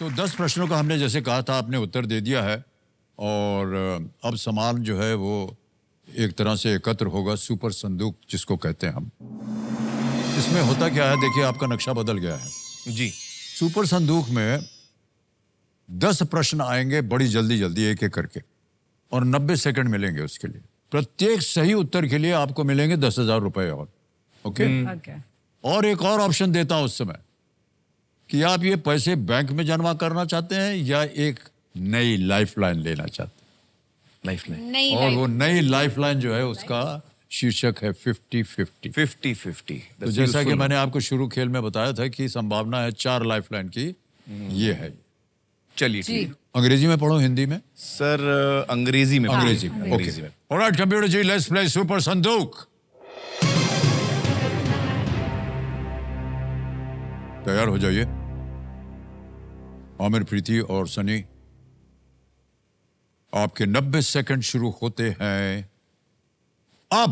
तो 10 प्रश्नों का हमने जैसे कहा था आपने उत्तर दे दिया है और अब सामान जो है वो एक तरह से एकत्र होगा, सुपर संदूक जिसको कहते हैं हम। इसमें होता क्या है, देखिए आपका नक्शा बदल गया है जी। सुपर संदूक में 10 प्रश्न आएंगे बड़ी जल्दी जल्दी एक एक करके और 90 सेकंड मिलेंगे उसके लिए। प्रत्येक सही उत्तर के लिए आपको मिलेंगे 10,000 रुपए और। ओके। और एक और ऑप्शन देता हूं उस समय कि आप ये पैसे बैंक में जमा करना चाहते हैं या एक नई लाइफलाइन लेना चाहते हैं। लाइफलाइन। और वो नई लाइफलाइन जो है उसका शीर्षक है 50-50। 50-50। तो जैसा कि मैंने आपको शुरू खेल में बताया था कि संभावना है 4 लाइफलाइन की, ये है। चलिए ठीक। अंग्रेजी में पढ़ो हिंदी में? सर अंग्रेजी में। अंग्रेजी में, okay. Alright computer ji, let's play super संदूक। तैयार हो जाइए। आमिर, प्रीति और सनी, आपके 90 सेकंड शुरू होते हैं अब।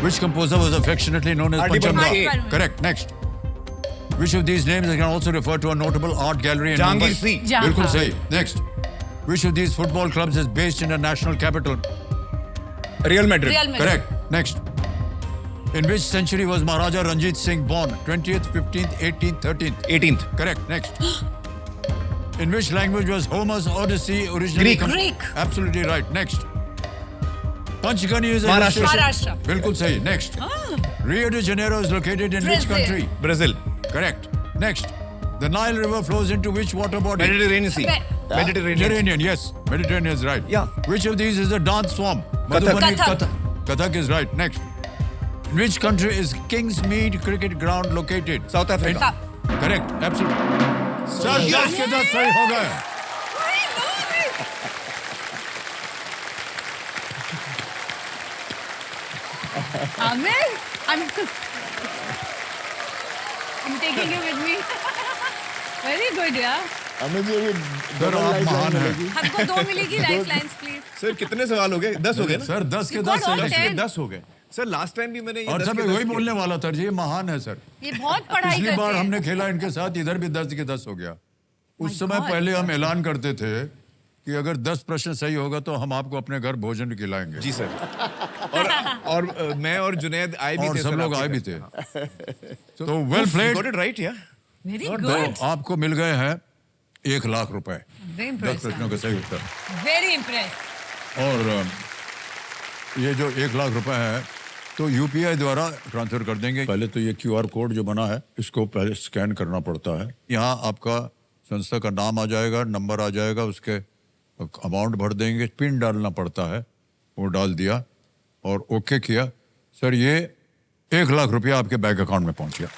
Which composer was affectionately known as Panchamda? Correct. Next. Which of these names can also refer to a notable art gallery in Mumbai? Jahangir Singh. बिल्कुल सही। Next. Which of these football clubs is based in a national capital? Real Madrid. Correct. Next. In which century was Maharaja Ranjit Singh born? 20th, 15th, 18th, 13th? 18th। Correct. Next. In which language was Homer's Odyssey originally? Greek. Absolutely right. Next. Panchgani is a Maharashtra. बिल्कुल सही. Next. Rio de Janeiro is located in which Brazil. country? Brazil. Correct. Next. The Nile River flows into which water body? Mediterranean sea. Mediterranean. Yes. Mediterranean is right. Yeah. Which of these is a dance form? Kathak. Madhubani, Kathak is right. Next. In which country is Kingsmead Cricket Ground located? South Africa. Correct. Absolutely. Sir 10 के 10 सही हो गए। Amir, I'm taking you with me. Very good, यार। हमें भी अभी sir आप महान हैं। हमको 2 मिलेगी लाइफलाइंस प्लीज। सर कितने सवाल हो गए? 10 हो गए ना? सर 10 के You 10 got all सही है। 10. 10 हो गए। सर लास्ट टाइम भी मैंने ये और 10 सर के मैं 10 वही किए। बोलने वाला था जी, ये महान है सर। ये बहुत पढ़ाई पिछली करते बार हैं। हमने खेला इनके साथ, इधर भी 10 के 10 हो गया। उस My समय God. पहले हम ऐलान करते थे कि अगर 10 प्रश्न सही होगा तो हम आपको अपने घर भोजन खिलाएंगे। जी सर। और मैं और जुनैद आए भी और थे। सब लोग आए भी थे। तो well played. Got it right या? Very तो good. आपको मिल गए हैं 1 लाख रुपए। Very 10 impressed. प्रश्नों का सही उत्तर। Very impressed. और ये जो 1 लाख रुपए है तो यूपीआई द्वारा ट्रांसफर कर देंगे। पहले तो ये क्यूआर कोड जो बना है इसको पहले स्कैन करना पड़ता है। यहाँ आपका संस्था का नाम आ जाएगा, नंबर आ जाएगा, उसके अमाउंट भर देंगे, पिन डालना पड़ता है, वो डाल दिया और ओके किया। सर ये 1 लाख रुपया आपके बैंक अकाउंट में पहुंच गया।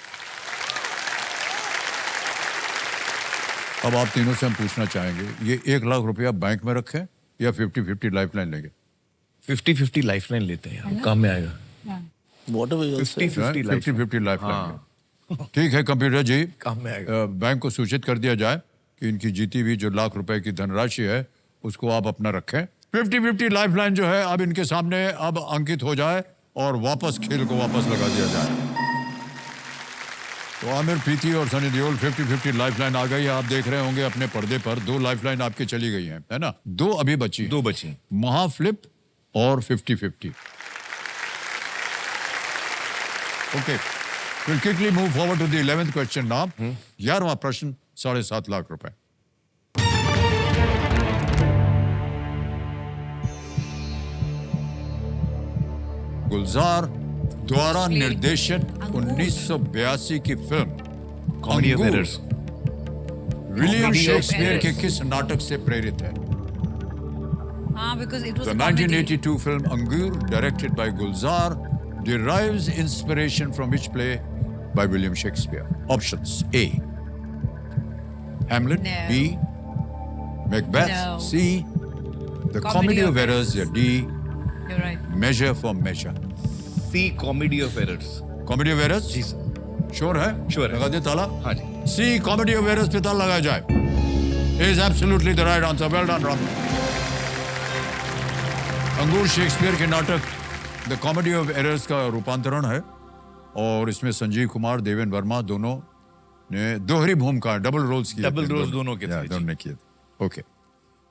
अब आप तीनों से हम पूछना चाहेंगे, ये 1 लाख रुपया बैंक में रखें या 50-50 लाइफलाइन लेंगे? 50-50 लाइफलाइन लेते हैं यार, काम में आएगा। Whatever you say. 50-50 lifeline 50-50 lifeline. ठीक है कंप्यूटर जी, काम में आएगा। बैंक को सूचित कर दिया जाए कि इनकी जीती हुई जो लाख रुपए की धनराशि है उसको आप अपना रखें। 50-50 लाइफलाइन जो है अब इनके सामने अब अंकित हो जाए और वापस खेल को वापस लगा दिया जाए। तो आमिर, प्रीति और सनी देओल 50-50 लाइफलाइन आ गई है। आप देख रहे होंगे अपने पर्दे पर 2 लाइफलाइन आपकी चली गई हैं, है ना? 2 अभी बची। 2 बची। महाफ्लिप और 50-50। Okay, we'll quickly move forward to the 11th question now. 11वां प्रश्न 7.5 लाख रुपए। गुलजार द्वारा निर्देशित 1982 की फिल्म कॉमेडी ऑफ अंगूर errors. William Comedy of Shakespeare के Errors. किस नाटक से प्रेरित है? हाँ, because it was The a comedy. 1982 film Angur, directed by Gulzar, derives inspiration from which play by William Shakespeare? Options: A. Hamlet. No. B. Macbeth. No. C. The Comedy of Errors. या D. You're right. Measure for Measure. C comedy of errors. Comedy of Errors? जी sir. Sure है? Sure है। लगा दे ताला? हाँ जी। C. Comedy of Errors पे ताला लगाया जाए। Is absolutely the right answer. Well done, Ram. अंगूर शेक्सपियर के नाटक द कॉमेडी ऑफ एरर्स का रूपांतरण है और इसमें संजीव कुमार, देवेन वर्मा दोनों ने दोहरी भूमिका, डबल रोल्स किए Double थे, roles दोनों के थे, जी। दोनों ने किए थे। ओके,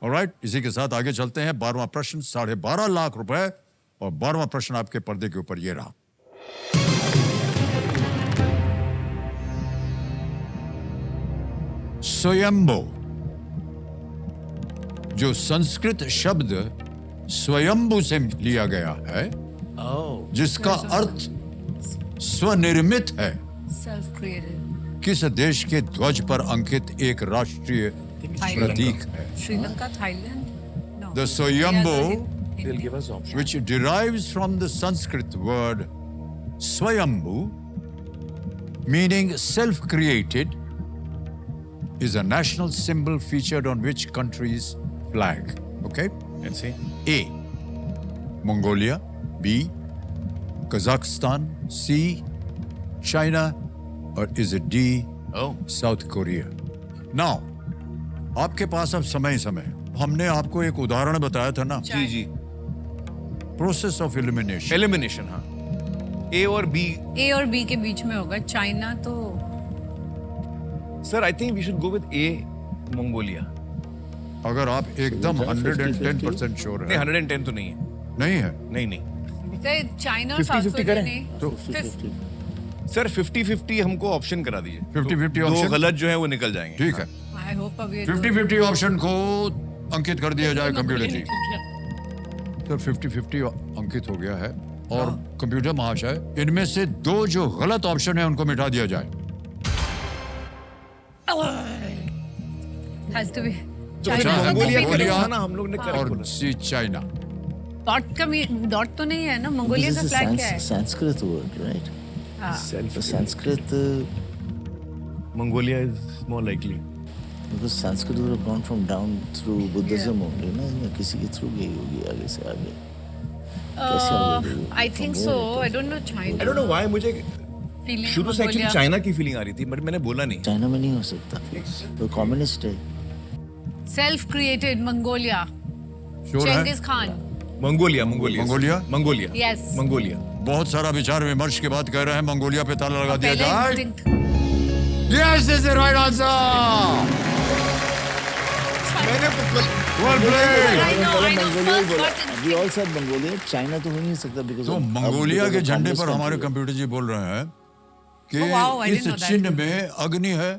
ऑलराइट, इसी के साथ आगे चलते हैं। 12वां प्रश्न 12.5 लाख रुपए, और 12वां प्रश्न आपके पर्दे के ऊपर ये रहा। स्वयंभू, जो संस्कृत शब्द स्वयंभू से लिया गया है, जिसका अर्थ स्वनिर्मित है, Self created. किस देश के ध्वज पर अंकित एक राष्ट्रीय प्रतीक है? Sri Lanka, Thailand? No. The Swayambhu, They'll give us options. which derives from the Sanskrit word Swayambhu, meaning self-created, is a national symbol featured on which country's flag? Okay? Let's see. A. Mongolia. B. Kazakhstan. C. China. Or is it D. Oh. South Korea? Now, आपके पास अब समय है। हमने आपको एक उदाहरण बताया था ना, जी जी। Process of elimination. एलिमिनेशन, हाँ। A और B. A और B के बीच में होगा। चाइना तो Sir, I think we should go with A, Mongolia. अगर आप एकदम 110% श्योर नहीं, है, 110 तो नहीं है। नहीं है, नहीं नहीं। चाइना और 50-50 साउथ कोरिया करें? नहीं। तो 50-50. सर 50-50 हमको ऑप्शन करा दीजिए। 50-50 दो ऑप्शन? गलत जो है वो निकल जाएंगे। ठीक है, आई होप अब ये 50-50 ऑप्शन को अंकित कर दिया जाए कंप्यूटर जी। तो 50-50 अंकित हो गया है, और कंप्यूटर महाशय, इनमें से दो जो गलत ऑप्शन है उनको मिटा दिया जाए। हैज टू बी तो चाइना। मंगोलिया मंगोलिया करेक्ट था ना, हम लोग ने करेक्ट और बोला। सी चाइना। डॉट का डॉट तो नहीं है ना? मंगोलिया This का is a फ्लैग क्या है? Sanskrit word, right? हाँ। The Sanskrit, Mongolia is more likely. because Sanskrit would have gone from down through Buddhism only, ना? इसमें किसी के थ्रू गई होगी आगे से आगे। कैसे आगे गई होगी? I think so. I don't know China. I don't know why, मुझे फीलिंग शुरू से एक्चुअली चाइना की फीलिंग आ रही थी, बट मैंने बोला नहीं। चाइना में नहीं हो सकता, तो कम्युनिस्ट है। Self created Mongolia. श्योर है? Chengiz Khan. Mongolia, Mongolia, Mongolia? Mongolia, Yes. Mongolia. बहुत सारा विचार विमर्श के बाद कह रहे हैं मंगोलिया पे ताला लगा दिया पहले जाए। instinct। Yes, this is the right answer. मैंने Well played. I know, Mongolia first बोला। got instinct. We all said Mongolia, China तो हो नहीं सकता because तो of- मंगोलिया because के of झंडे communist पर हमारे country है। कंप्यूटर जी बोल रहे हैं कि Oh, wow, I didn't know इस that. चिन्ह में अग्नि है,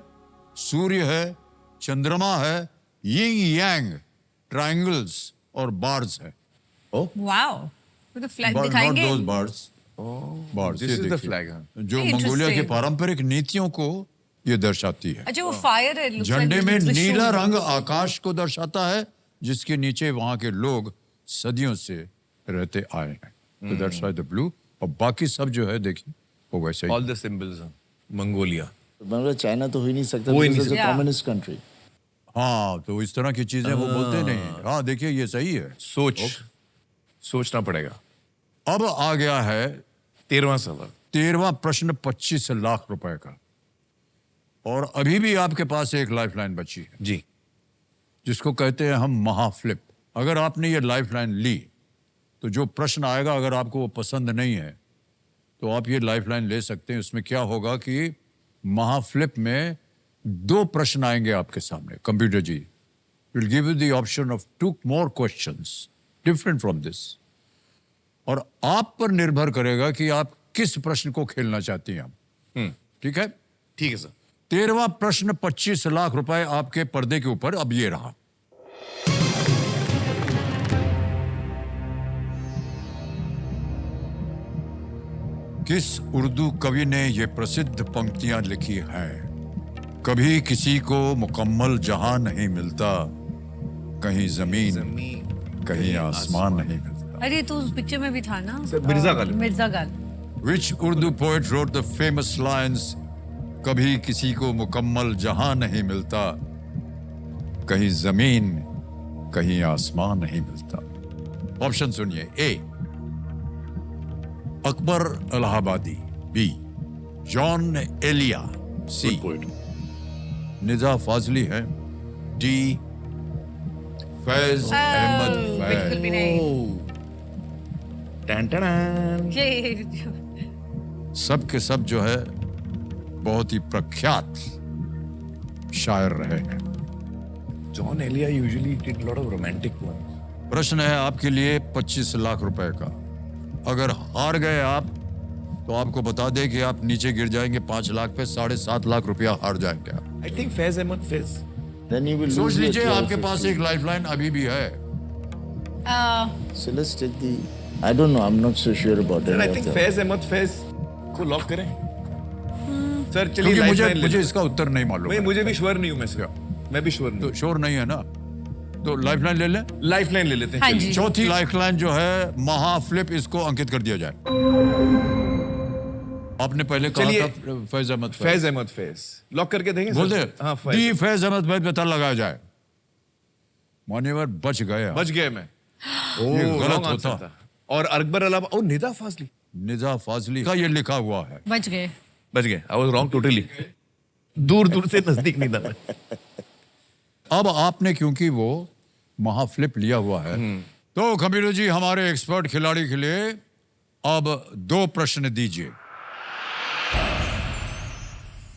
सूर्य है, चंद्रमा है, यिंग यांग, ट्रायंगल्स और बार्स है। Wow. तो फ्लैग But not दिखाएंगे। those bars. Bars, This ये is the देखिए। flag, हाँ। जो Interesting. मंगोलिया की पारंपरिक नीतियों को ये दर्शाती है। अच्छा वो फायर है। looks झंडे like में त्रिशूल। नीला रंग आकाश को दर्शाता है, जिसके नीचे वहां के लोग सदियों से रहते आए हैं। तो दैट्स व्हाई द ब्लू, और बाकी सब जो है देखिए वो वैसे ही। All the symbols, Mongolia. मतलब चाइना तो हो ही नहीं सकता हो ही नहीं because it's a सकता। communist country। हाँ, तो इस तरह की चीजें वो बोलते नहीं। हाँ देखिए, ये सही है। सोचना पड़ेगा। अब आ गया है 13वां सवाल। 13वां प्रश्न 25 लाख रुपए का, और अभी भी आपके पास एक लाइफलाइन बची है, जी। जिसको कहते हैं हम महाफ्लिप। अगर आपने ये लाइफलाइन ली तो जो प्रश्न आएगा, अगर आपको वो पसंद नहीं है तो आप ये लाइफलाइन ले सकते हैं। उसमें क्या होगा कि महाफ्लिप में 2 प्रश्न आएंगे आपके सामने। Computer ji will give you the option of 2 more questions different from this, और आप पर निर्भर करेगा कि आप किस प्रश्न को खेलना चाहती हैं। ठीक है? ठीक है सर। 13वां प्रश्न 25 लाख रुपए आपके पर्दे के ऊपर अब ये रहा। किस उर्दू कवि ने ये प्रसिद्ध पंक्तियां लिखी हैं? कभी किसी को मुकम्मल जहां नहीं मिलता, कहीं जमीन कहीं आसमान नहीं मिलता। अरे तो उस पिक्चर में भी था ना? Sir, Mirza Ghalib. Mirza Ghalib. Which Urdu poet wrote the famous lines, कभी किसी को मुकम्मल जहां नहीं मिलता, कहीं जमीन कहीं आसमान नहीं मिलता। ऑप्शन सुनिए। ए अकबर इलाहाबादी, बी जॉन एलिया, सी निजा फाजली है, डी फैज अहमद बिल्कुल भी फैज। नहीं। टन टन। ये सब के सब जो है बहुत ही प्रख्यात शायर रहे हैं। Jaun Elia usually did lot of romantic poems. प्रश्न है आपके लिए 25 लाख रुपए का। अगर हार गए आप तो आपको बता दें कि आप नीचे गिर जाएंगे 5 लाख पे, 7.5 लाख रुपया हार जाएंगे आप। I think Faiz Ahmad Faiz. Then you will सोच lose your लीजिए 12, आपके पास 15. एक लाइफलाइन अभी भी है। So let's take the. I don't know. I'm not so sure about sir any I of think them. Faiz Ahmad Faiz को लॉक करें। सर चलिए क्योंकि लाइफलाइन ले मुझे लें। इसका उत्तर नहीं मालूम भाई है। मुझे भी श्योर नहीं हूं मैं सर। मैं भी श्योर नहीं तो श्योर नहीं है ना, तो लाइफलाइन ले लें। लाइफलाइन ले लेते हैं। हाँ चलिए। जी। चौथी लाइफलाइन जो है महाफ्लिप, इसको अंकित कर दिया जाए। आपने पहले कहा चलिए। था फैज अहमद फैज अहमद फैज लॉक करके देंगे बोल दे। सर? हाँ फैज। दी फैज अहमद फैज पता लगाया जाए। मान्यवर बच गए आप। बच गए मैं। ये गलत wrong answer होता। था। और अकबर अलावा ओ निदा फाजली निजा फाजली का ये लिखा हुआ है। बच गए। बच गए। I was wrong totally. दूर दूर से नजदीक नहीं था मैं। अब आपने क्योंकि वो महाफ्लिप लिया हुआ है, तो कबीर जी हमारे एक्सपर्ट खिलाड़ी के लिए अब 2 प्रश्न दीजिए।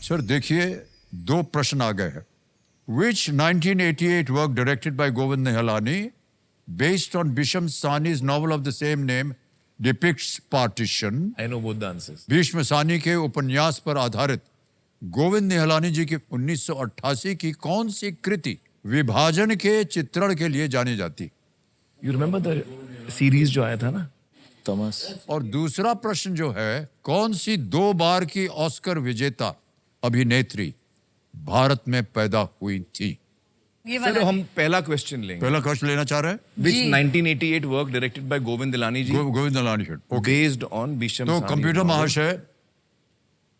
सर देखिए 2 प्रश्न आ गए हैं। Which 1988 work directed by Govind Nihalani, based on Bhisham Sani's novel of the same name, depicts partition? I know both the answers. Bhishma सानी के उपन्यास पर आधारित गोविंद निहलानी जी की 1988 की कौन सी कृति विभाजन के चित्रण के लिए जानी जाती? यू रिमेंबर द सीरीज जो आया था ना? Thomas. और दूसरा प्रश्न जो है, कौन सी 2 बार की ऑस्कर विजेता अभिनेत्री भारत में पैदा हुई थी? ये सर वाला हम पहला क्वेश्चन लेंगे। पहला क्वेश्चन लेना चाह रहे हैं? Which जी। 1988 work directed by Govind Dilani ji Govind Nihalani ji. Okay. based on Bhisham तो सानी कंप्यूटर novel? महाशय,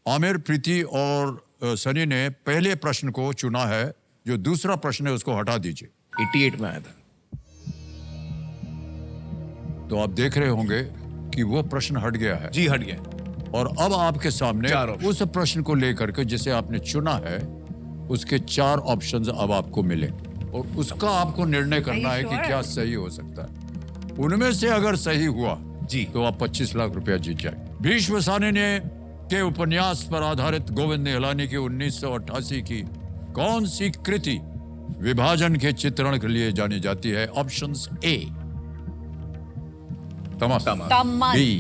आमिर, प्रीति और सनी ने पहले प्रश्न को चुना है, जो दूसरा प्रश्न है उसको हटा दीजिए। 88 में आया था। तो आप देख रहे होंगे कि वो प्रश्न हट गया है जी हट गए। और अब आपके सामने 4 option। उस प्रश्न को लेकर के जिसे आपने चुना है उसके 4 ऑप्शंस अब आपको मिले और उसका आपको निर्णय करना है कि sure? क्या सही हो सकता है। उनमें से अगर सही हुआ जी। तो आप 25 लाख रुपया जीत जाए। भीष्म सानी ने के उपन्यास पर आधारित गोविंद निहलानी की 1988 की कौन सी कृति विभाजन के चित्रण के लिए जानी जाती है? Options A Tamasha, Tamas. B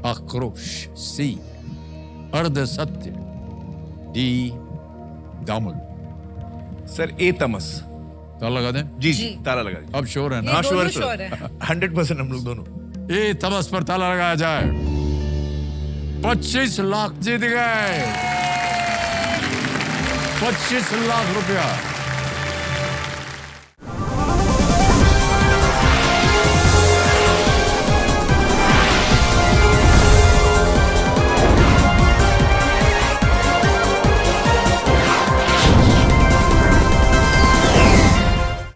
आक्रोश, सी अर्ध सत्य, डी दामुल। सर ए तमस। ताला लगा दें? जी जी। जी ताला लगा दीजिए। अब श्योर है ये ना? हाँ दोनों श्योर sure है। 100% हम लोग दोनों। ए तमस पर ताला लगाया जाए। 25 लाख जीत गए। 25 लाख रुपया।